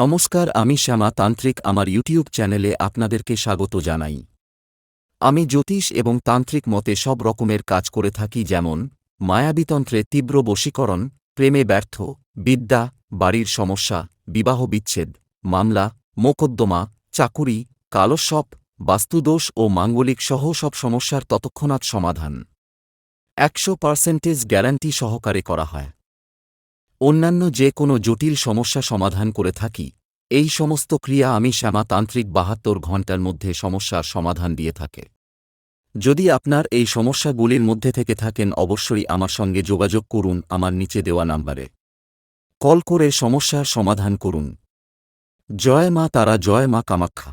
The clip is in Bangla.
নমস্কার, আমি শ্যামা তান্ত্রিক আমার ইউটিউব চ্যানেলে আপনাদেরকে স্বাগত জানাই। আমি জ্যোতিষ এবং তান্ত্রিক মতে সব রকমের কাজ করে থাকি, যেমন মায়াবীতন্ত্রে তীব্র বশীকরণ, প্রেমে ব্যর্থ, বিদ্যা, বাড়ির সমস্যা, বিবাহ বিচ্ছেদ, মামলা, মোকদ্দমা, চাকুরি, কালস্বপ, বাস্তুদোষ ও মাঙ্গলিক সহ সব সমস্যার তৎক্ষণাৎ সমাধান 100% গ্যারান্টি সহকারে করা হয়। অন্যান্য যে কোনো জটিল সমস্যা সমাধান করে থাকি। এই সমস্ত ক্রিয়া আমি শ্যামা তান্ত্রিক 72 ঘণ্টার মধ্যে সমস্যার সমাধান দিয়ে থাকে। যদি আপনার এই সমস্যাগুলির মধ্যে থেকে থাকেন, অবশ্যই আমার সঙ্গে যোগাযোগ করুন। আমার নিচে দেওয়া নাম্বারে কল করে সমস্যার সমাধান করুন। জয় মা তারা, জয় মা কামাখ্যা।